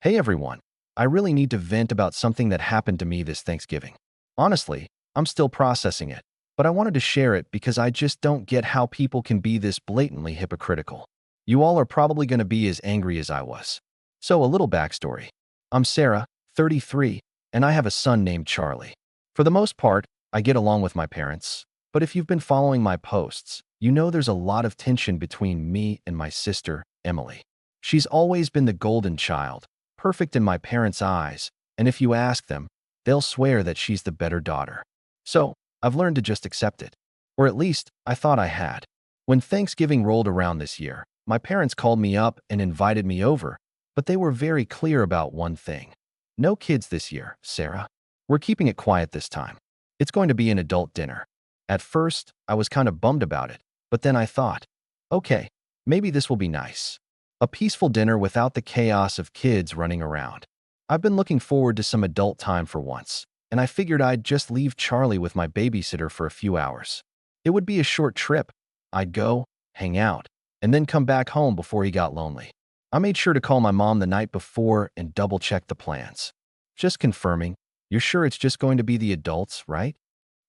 Hey everyone, I really need to vent about something that happened to me this Thanksgiving. Honestly, I'm still processing it, but I wanted to share it because I just don't get how people can be this blatantly hypocritical. You all are probably going to be as angry as I was. So a little backstory. I'm Sarah, 33, and I have a son named Charlie. For the most part, I get along with my parents, but if you've been following my posts, you know there's a lot of tension between me and my sister, Emily. She's always been the golden child, perfect in my parents' eyes, and if you ask them, they'll swear that she's the better daughter. So, I've learned to just accept it. Or at least, I thought I had. When Thanksgiving rolled around this year, my parents called me up and invited me over, but they were very clear about one thing. No kids this year, Sarah. We're keeping it quiet this time. It's going to be an adult dinner. At first, I was kind of bummed about it, but then I thought, okay, maybe this will be nice. A peaceful dinner without the chaos of kids running around. I've been looking forward to some adult time for once, and I figured I'd just leave Charlie with my babysitter for a few hours. It would be a short trip. I'd go, hang out, and then come back home before he got lonely. I made sure to call my mom the night before and double-check the plans. Just confirming, you're sure it's just going to be the adults, right?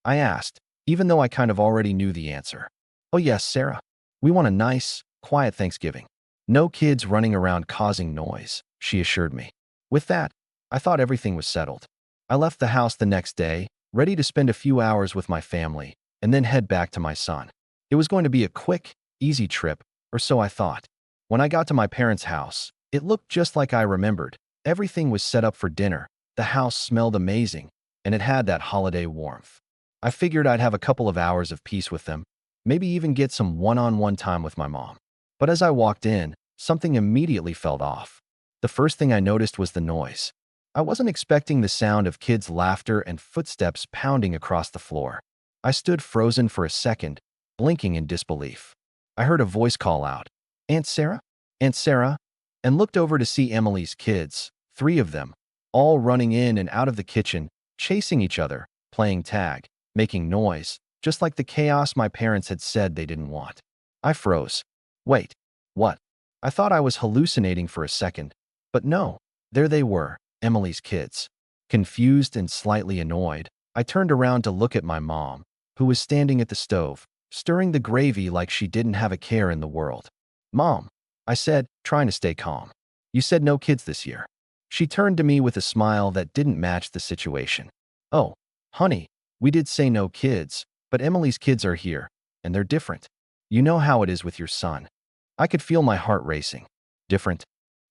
I asked, even though I kind of already knew the answer. Oh yes, Sarah. We want a nice, quiet Thanksgiving. No kids running around causing noise, she assured me. With that, I thought everything was settled. I left the house the next day, ready to spend a few hours with my family, and then head back to my son. It was going to be a quick, easy trip, or so I thought. When I got to my parents' house, it looked just like I remembered. Everything was set up for dinner, the house smelled amazing, and it had that holiday warmth. I figured I'd have a couple of hours of peace with them, maybe even get some one-on-one time with my mom. But as I walked in, something immediately felt off. The first thing I noticed was the noise. I wasn't expecting the sound of kids' laughter and footsteps pounding across the floor. I stood frozen for a second, blinking in disbelief. I heard a voice call out, "Aunt Sarah? Aunt Sarah?" and looked over to see Emily's kids, 3 of them, all running in and out of the kitchen, chasing each other, playing tag, making noise, just like the chaos my parents had said they didn't want. I froze. Wait, what? I thought I was hallucinating for a second, but no, there they were, Emily's kids. Confused and slightly annoyed, I turned around to look at my mom, who was standing at the stove, stirring the gravy like she didn't have a care in the world. "Mom," I said, trying to stay calm. "You said no kids this year." She turned to me with a smile that didn't match the situation. "Oh, honey, we did say no kids, but Emily's kids are here, and they're different. You know how it is with your son." I could feel my heart racing. Different?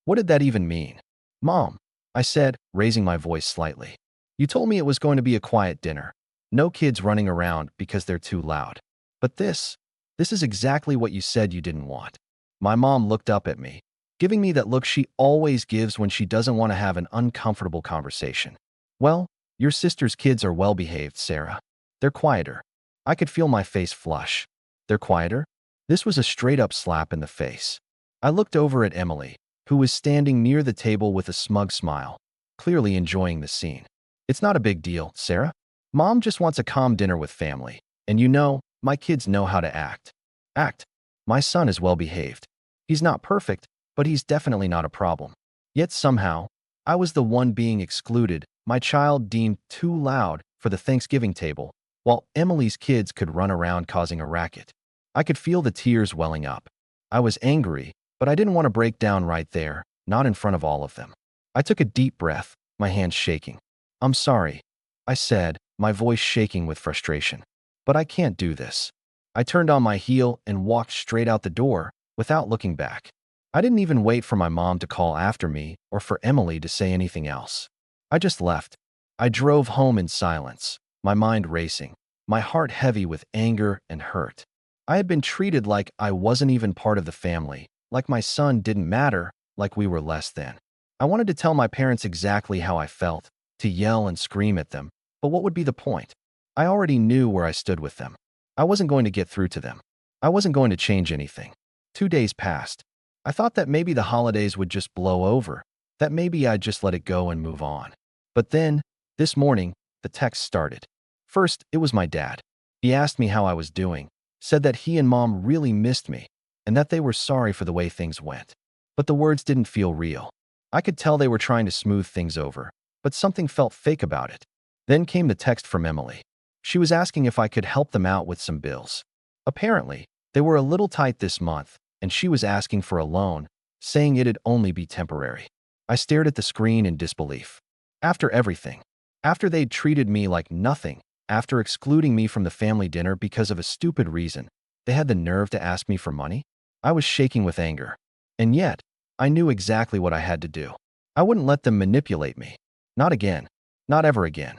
What did that even mean? "Mom," I said, raising my voice slightly. "You told me it was going to be a quiet dinner. No kids running around because they're too loud. But this is exactly what you said you didn't want." My mom looked up at me, giving me that look she always gives when she doesn't want to have an uncomfortable conversation. "Well, your sister's kids are well-behaved, Sarah. They're quieter." I could feel my face flush. "They're quieter?" This was a straight-up slap in the face. I looked over at Emily, who was standing near the table with a smug smile, clearly enjoying the scene. "It's not a big deal, Sarah. Mom just wants a calm dinner with family, and you know, my kids know how to act." Act? My son is well-behaved. He's not perfect, but he's definitely not a problem. Yet somehow, I was the one being excluded, my child deemed too loud for the Thanksgiving table, while Emily's kids could run around causing a racket. I could feel the tears welling up. I was angry, but I didn't want to break down right there, not in front of all of them. I took a deep breath, my hands shaking. "I'm sorry," I said, my voice shaking with frustration. "But I can't do this." I turned on my heel and walked straight out the door, without looking back. I didn't even wait for my mom to call after me or for Emily to say anything else. I just left. I drove home in silence, my mind racing, my heart heavy with anger and hurt. I had been treated like I wasn't even part of the family, like my son didn't matter, like we were less than. I wanted to tell my parents exactly how I felt, to yell and scream at them, but what would be the point? I already knew where I stood with them. I wasn't going to get through to them. I wasn't going to change anything. 2 days passed. I thought that maybe the holidays would just blow over, that maybe I'd just let it go and move on. But then, this morning, the text started. First, it was my dad. He asked me how I was doing, said that he and Mom really missed me, and that they were sorry for the way things went. But the words didn't feel real. I could tell they were trying to smooth things over, but something felt fake about it. Then came the text from Emily. She was asking if I could help them out with some bills. Apparently, they were a little tight this month, and she was asking for a loan, saying it'd only be temporary. I stared at the screen in disbelief. After everything, after they'd treated me like nothing, after excluding me from the family dinner because of a stupid reason, they had the nerve to ask me for money? I was shaking with anger. And yet, I knew exactly what I had to do. I wouldn't let them manipulate me. Not again. Not ever again.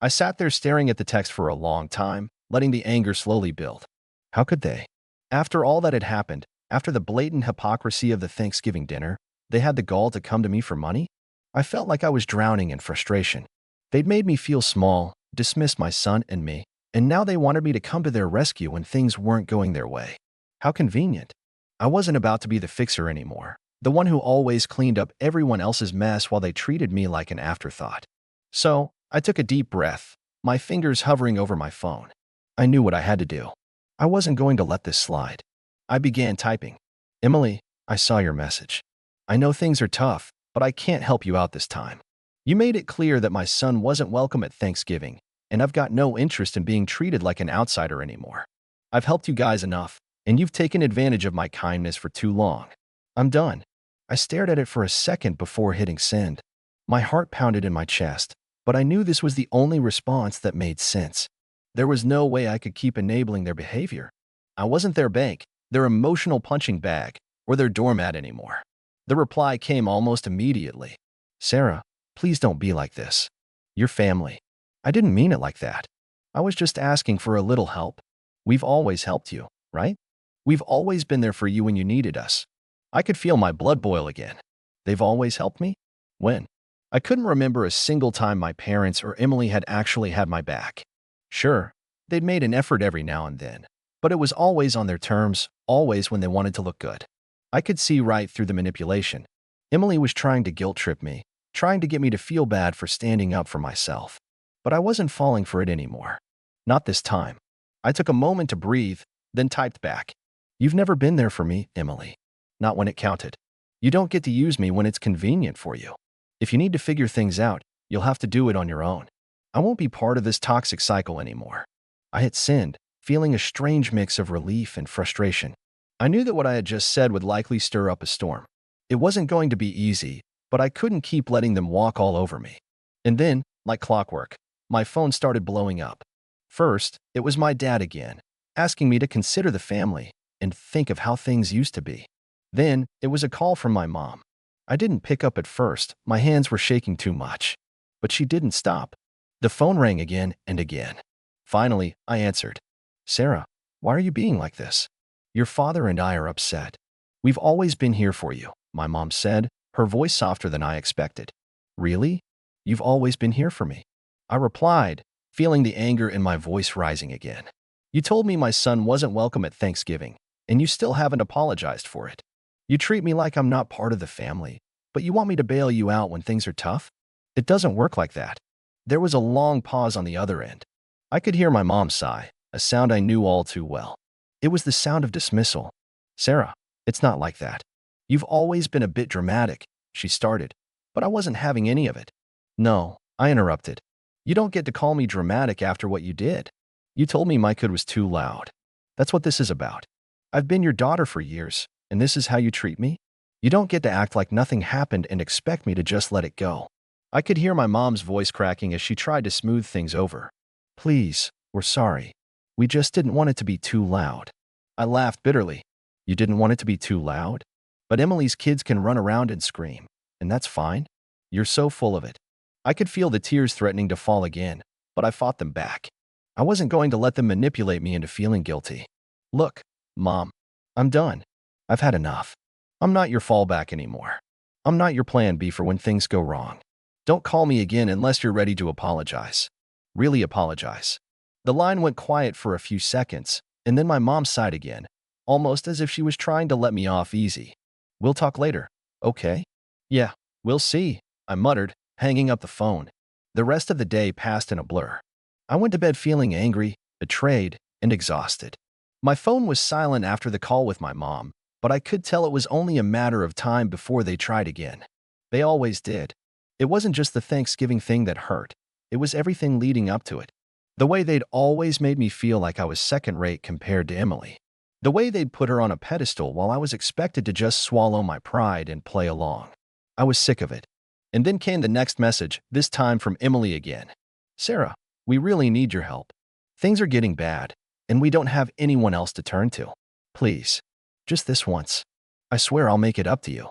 I sat there staring at the text for a long time, letting the anger slowly build. How could they? After all that had happened, after the blatant hypocrisy of the Thanksgiving dinner, they had the gall to come to me for money? I felt like I was drowning in frustration. They'd made me feel small, dismissed my son and me, and now they wanted me to come to their rescue when things weren't going their way. How convenient. I wasn't about to be the fixer anymore, the one who always cleaned up everyone else's mess while they treated me like an afterthought. So, I took a deep breath, my fingers hovering over my phone. I knew what I had to do. I wasn't going to let this slide. I began typing. Emily, I saw your message. I know things are tough, but I can't help you out this time. You made it clear that my son wasn't welcome at Thanksgiving, and I've got no interest in being treated like an outsider anymore. I've helped you guys enough, and you've taken advantage of my kindness for too long. I'm done. I stared at it for a second before hitting send. My heart pounded in my chest, but I knew this was the only response that made sense. There was no way I could keep enabling their behavior. I wasn't their bank, their emotional punching bag, or their doormat anymore. The reply came almost immediately. Sarah, please don't be like this. You're family. I didn't mean it like that. I was just asking for a little help. We've always helped you, right? We've always been there for you when you needed us. I could feel my blood boil again. They've always helped me? When? I couldn't remember a single time my parents or Emily had actually had my back. Sure, they'd made an effort every now and then, but it was always on their terms, always when they wanted to look good. I could see right through the manipulation. Emily was trying to guilt trip me, trying to get me to feel bad for standing up for myself. But I wasn't falling for it anymore. Not this time. I took a moment to breathe, then typed back. You've never been there for me, Emily. Not when it counted. You don't get to use me when it's convenient for you. If you need to figure things out, you'll have to do it on your own. I won't be part of this toxic cycle anymore. I hit send, feeling a strange mix of relief and frustration. I knew that what I had just said would likely stir up a storm. It wasn't going to be easy, but I couldn't keep letting them walk all over me. And then, like clockwork, my phone started blowing up. First, it was my dad again, asking me to consider the family and think of how things used to be. Then, it was a call from my mom. I didn't pick up at first, my hands were shaking too much. But she didn't stop. The phone rang again and again. Finally, I answered. Sarah, why are you being like this? Your father and I are upset. We've always been here for you, my mom said, her voice softer than I expected. Really? You've always been here for me? I replied, feeling the anger in my voice rising again. You told me my son wasn't welcome at Thanksgiving, and you still haven't apologized for it. You treat me like I'm not part of the family, but you want me to bail you out when things are tough? It doesn't work like that. There was a long pause on the other end. I could hear my mom sigh, a sound I knew all too well. It was the sound of dismissal. Sarah, it's not like that. You've always been a bit dramatic, she started, but I wasn't having any of it. No, I interrupted. You don't get to call me dramatic after what you did. You told me my kid was too loud. That's what this is about. I've been your daughter for years, and this is how you treat me? You don't get to act like nothing happened and expect me to just let it go. I could hear my mom's voice cracking as she tried to smooth things over. Please, we're sorry. We just didn't want it to be too loud. I laughed bitterly. You didn't want it to be too loud? But Emily's kids can run around and scream, and that's fine. You're so full of it. I could feel the tears threatening to fall again, but I fought them back. I wasn't going to let them manipulate me into feeling guilty. Look, Mom, I'm done. I've had enough. I'm not your fallback anymore. I'm not your plan B for when things go wrong. Don't call me again unless you're ready to apologize. Really apologize. The line went quiet for a few seconds, and then my mom sighed again, almost as if she was trying to let me off easy. We'll talk later, okay? Yeah, we'll see, I muttered, hanging up the phone. The rest of the day passed in a blur. I went to bed feeling angry, betrayed, and exhausted. My phone was silent after the call with my mom, but I could tell it was only a matter of time before they tried again. They always did. It wasn't just the Thanksgiving thing that hurt. It was everything leading up to it. The way they'd always made me feel like I was second-rate compared to Emily. The way they'd put her on a pedestal while I was expected to just swallow my pride and play along. I was sick of it. And then came the next message, this time from Emily again. Sarah, we really need your help. Things are getting bad, and we don't have anyone else to turn to. Please, just this once. I swear I'll make it up to you.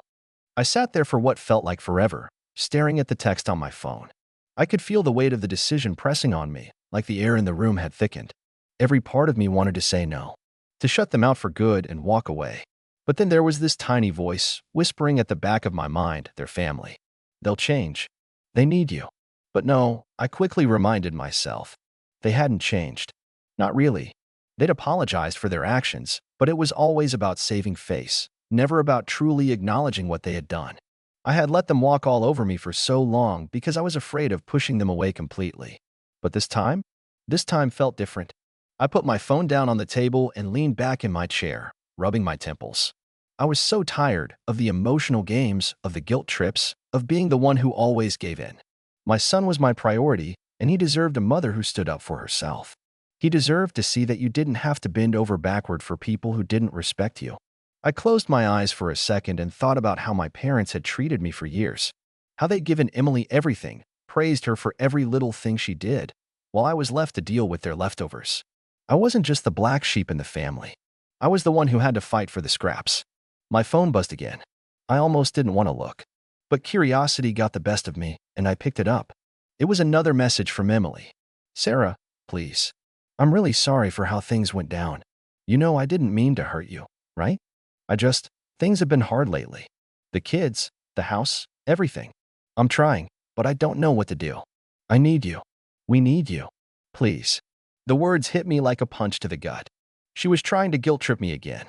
I sat there for what felt like forever, staring at the text on my phone. I could feel the weight of the decision pressing on me, like the air in the room had thickened. Every part of me wanted to say no, to shut them out for good and walk away. But then there was this tiny voice, whispering at the back of my mind, their family. They'll change. They need you. But no, I quickly reminded myself. They hadn't changed. Not really. They'd apologized for their actions, but it was always about saving face, never about truly acknowledging what they had done. I had let them walk all over me for so long because I was afraid of pushing them away completely. But this time felt different. I put my phone down on the table and leaned back in my chair, rubbing my temples. I was so tired of the emotional games, of the guilt trips, of being the one who always gave in. My son was my priority, and he deserved a mother who stood up for herself. He deserved to see that you didn't have to bend over backward for people who didn't respect you. I closed my eyes for a second and thought about how my parents had treated me for years, how they'd given Emily everything, praised her for every little thing she did, while I was left to deal with their leftovers. I wasn't just the black sheep in the family. I was the one who had to fight for the scraps. My phone buzzed again. I almost didn't want to look. But curiosity got the best of me, and I picked it up. It was another message from Emily. Sarah, please. I'm really sorry for how things went down. You know I didn't mean to hurt you, right? Things have been hard lately. The kids, the house, everything. I'm trying, but I don't know what to do. I need you. We need you. Please. The words hit me like a punch to the gut. She was trying to guilt trip me again.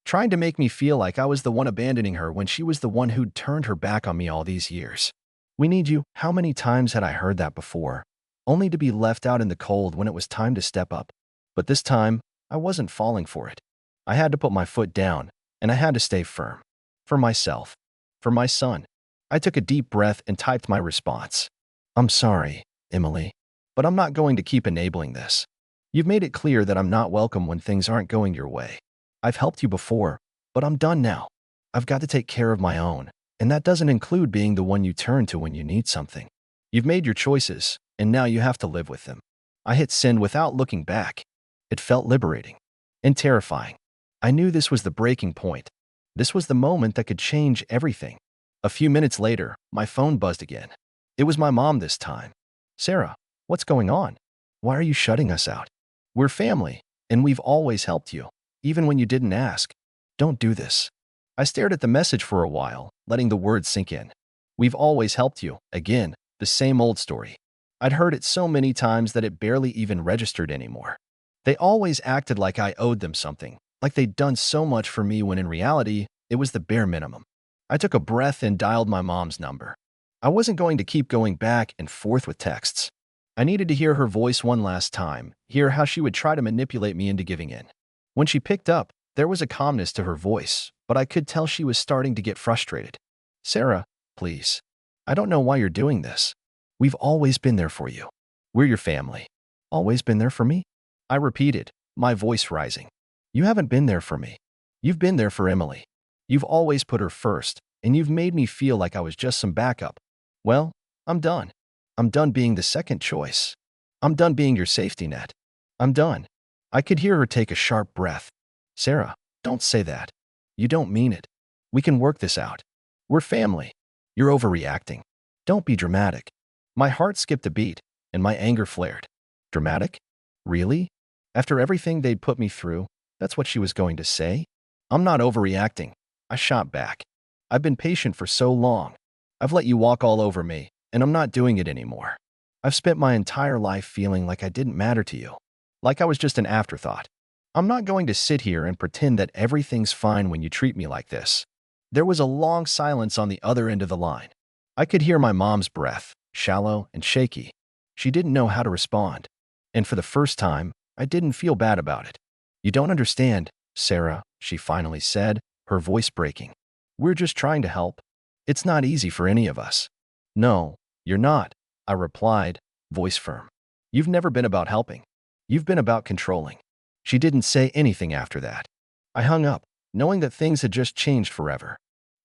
Trying to make me feel like I was the one abandoning her when she was the one who'd turned her back on me all these years. We need you. How many times had I heard that before? Only to be left out in the cold when it was time to step up. But this time, I wasn't falling for it. I had to put my foot down, and I had to stay firm. For myself. For my son. I took a deep breath and typed my response. I'm sorry, Emily, but I'm not going to keep enabling this. You've made it clear that I'm not welcome when things aren't going your way. I've helped you before, but I'm done now. I've got to take care of my own, and that doesn't include being the one you turn to when you need something. You've made your choices, and now you have to live with them. I hit send without looking back. It felt liberating and terrifying. I knew this was the breaking point. This was the moment that could change everything. A few minutes later, my phone buzzed again. It was my mom this time. Sarah, what's going on? Why are you shutting us out? We're family, and we've always helped you, even when you didn't ask. Don't do this. I stared at the message for a while, letting the words sink in. We've always helped you. Again, the same old story. I'd heard it so many times that it barely even registered anymore. They always acted like I owed them something, like they'd done so much for me when in reality, it was the bare minimum. I took a breath and dialed my mom's number. I wasn't going to keep going back and forth with texts. I needed to hear her voice one last time, hear how she would try to manipulate me into giving in. When she picked up, there was a calmness to her voice, but I could tell she was starting to get frustrated. Sarah, please. I don't know why you're doing this. We've always been there for you. We're your family. Always been there for me? I repeated, my voice rising. You haven't been there for me. You've been there for Emily. You've always put her first, and you've made me feel like I was just some backup. Well, I'm done. I'm done being the second choice. I'm done being your safety net. I'm done. I could hear her take a sharp breath. Sarah, don't say that. You don't mean it. We can work this out. We're family. You're overreacting. Don't be dramatic. My heart skipped a beat, and my anger flared. Dramatic? Really? After everything they'd put me through, that's what she was going to say? I'm not overreacting. I shot back. I've been patient for so long. I've let you walk all over me, and I'm not doing it anymore. I've spent my entire life feeling like I didn't matter to you, like I was just an afterthought. I'm not going to sit here and pretend that everything's fine when you treat me like this. There was a long silence on the other end of the line. I could hear my mom's breath, shallow and shaky. She didn't know how to respond. And for the first time, I didn't feel bad about it. You don't understand, Sarah, she finally said, her voice breaking. We're just trying to help. It's not easy for any of us. No, you're not, I replied, voice firm. You've never been about helping. You've been about controlling. She didn't say anything after that. I hung up, knowing that things had just changed forever.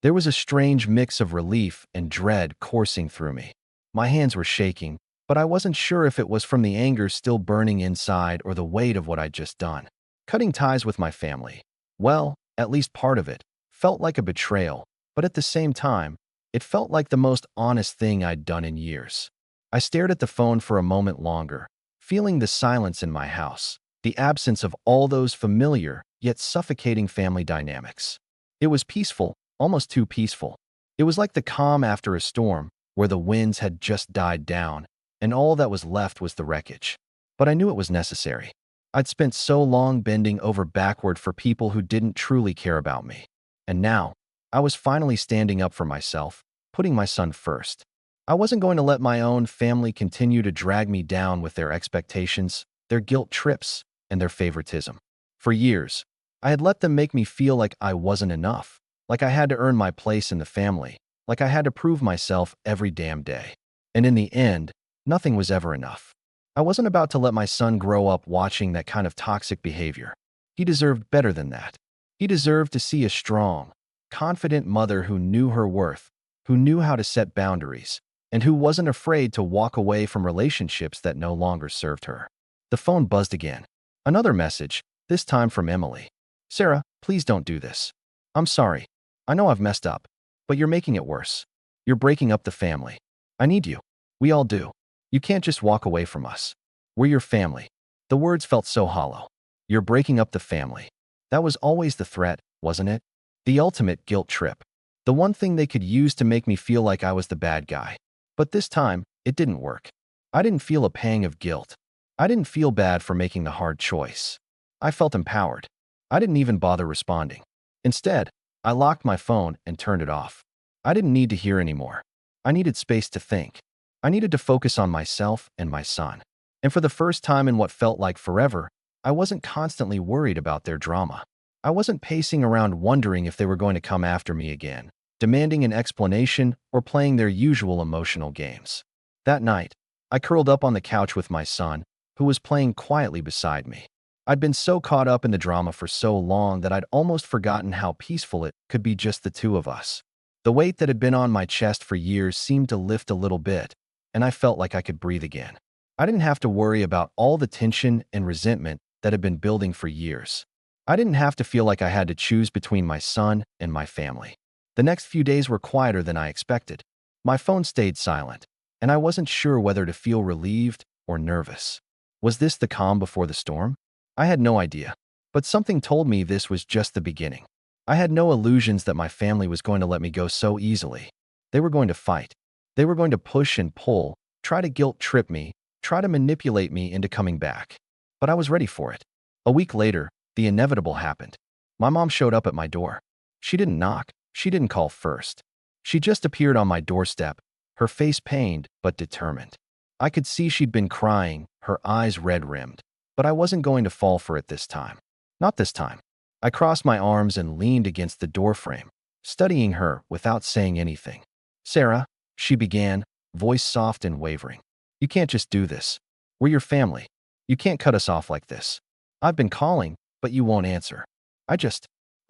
There was a strange mix of relief and dread coursing through me. My hands were shaking, but I wasn't sure if it was from the anger still burning inside or the weight of what I'd just done. Cutting ties with my family, well, at least part of it, felt like a betrayal, but at the same time, it felt like the most honest thing I'd done in years. I stared at the phone for a moment longer, feeling the silence in my house, the absence of all those familiar yet suffocating family dynamics. It was peaceful, almost too peaceful. It was like the calm after a storm, where the winds had just died down, and all that was left was the wreckage. But I knew it was necessary. I'd spent so long bending over backward for people who didn't truly care about me. And now, I was finally standing up for myself, putting my son first. I wasn't going to let my own family continue to drag me down with their expectations, their guilt trips, and their favoritism. For years, I had let them make me feel like I wasn't enough, like I had to earn my place in the family, like I had to prove myself every damn day. And in the end, nothing was ever enough. I wasn't about to let my son grow up watching that kind of toxic behavior. He deserved better than that. He deserved to see a strong, confident mother who knew her worth, who knew how to set boundaries, and who wasn't afraid to walk away from relationships that no longer served her. The phone buzzed again. Another message, this time from Emily. Sarah, please don't do this. I'm sorry. I know I've messed up, but you're making it worse. You're breaking up the family. I need you. We all do. You can't just walk away from us. We're your family. The words felt so hollow. You're breaking up the family. That was always the threat, wasn't it? The ultimate guilt trip. The one thing they could use to make me feel like I was the bad guy. But this time, it didn't work. I didn't feel a pang of guilt. I didn't feel bad for making the hard choice. I felt empowered. I didn't even bother responding. Instead, I locked my phone and turned it off. I didn't need to hear anymore. I needed space to think. I needed to focus on myself and my son. And for the first time in what felt like forever, I wasn't constantly worried about their drama. I wasn't pacing around wondering if they were going to come after me again, demanding an explanation or playing their usual emotional games. That night, I curled up on the couch with my son, who was playing quietly beside me. I'd been so caught up in the drama for so long that I'd almost forgotten how peaceful it could be just the two of us. The weight that had been on my chest for years seemed to lift a little bit, and I felt like I could breathe again. I didn't have to worry about all the tension and resentment that had been building for years. I didn't have to feel like I had to choose between my son and my family. The next few days were quieter than I expected. My phone stayed silent, and I wasn't sure whether to feel relieved or nervous. Was this the calm before the storm? I had no idea, but something told me this was just the beginning. I had no illusions that my family was going to let me go so easily. They were going to fight. They were going to push and pull, try to guilt trip me, try to manipulate me into coming back. But I was ready for it. A week later, the inevitable happened. My mom showed up at my door. She didn't knock. She didn't call first. She just appeared on my doorstep, her face pained but determined. I could see she'd been crying, her eyes red-rimmed. But I wasn't going to fall for it this time. Not this time. I crossed my arms and leaned against the doorframe, studying her without saying anything. Sarah, she began, voice soft and wavering. You can't just do this. We're your family. You can't cut us off like this. I've been calling, but you won't answer. I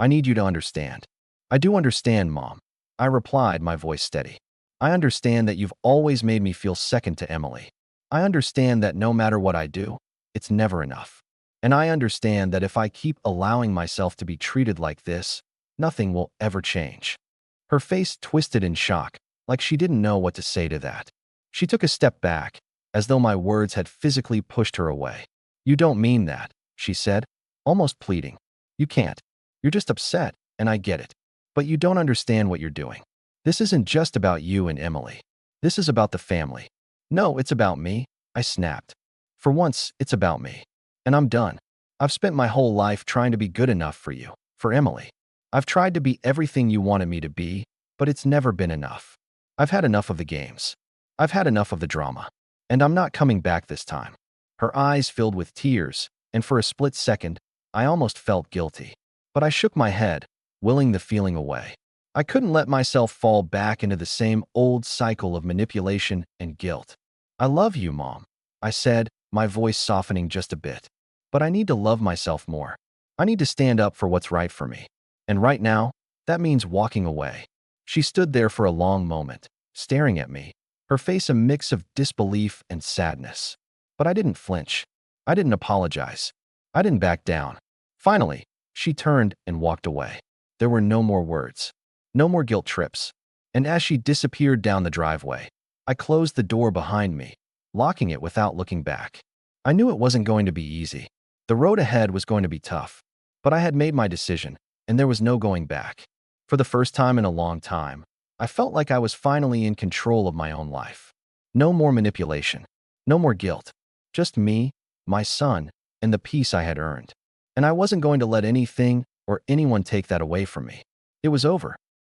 need you to understand. I do understand, Mom. I replied, my voice steady. I understand that you've always made me feel second to Emily. I understand that no matter what I do, it's never enough. And I understand that if I keep allowing myself to be treated like this, nothing will ever change. Her face twisted in shock, like she didn't know what to say to that. She took a step back, as though my words had physically pushed her away. You don't mean that, she said, almost pleading. You can't. You're just upset, and I get it. But you don't understand what you're doing. This isn't just about you and Emily. This is about the family. No, it's about me, I snapped. For once, it's about me. And I'm done. I've spent my whole life trying to be good enough for you, for Emily. I've tried to be everything you wanted me to be, but it's never been enough. I've had enough of the games. I've had enough of the drama. And I'm not coming back this time. Her eyes filled with tears, and for a split second, I almost felt guilty. But I shook my head, willing the feeling away. I couldn't let myself fall back into the same old cycle of manipulation and guilt. I love you, Mom, I said, my voice softening just a bit. But I need to love myself more. I need to stand up for what's right for me. And right now, that means walking away. She stood there for a long moment, staring at me, her face a mix of disbelief and sadness. But I didn't flinch. I didn't apologize. I didn't back down. Finally, she turned and walked away. There were no more words, no more guilt trips. And as she disappeared down the driveway, I closed the door behind me, locking it without looking back. I knew it wasn't going to be easy. The road ahead was going to be tough. But I had made my decision, and there was no going back. For the first time in a long time, I felt like I was finally in control of my own life. No more manipulation, no more guilt, just me, my son, and the peace I had earned. And I wasn't going to let anything or anyone take that away from me. It was over.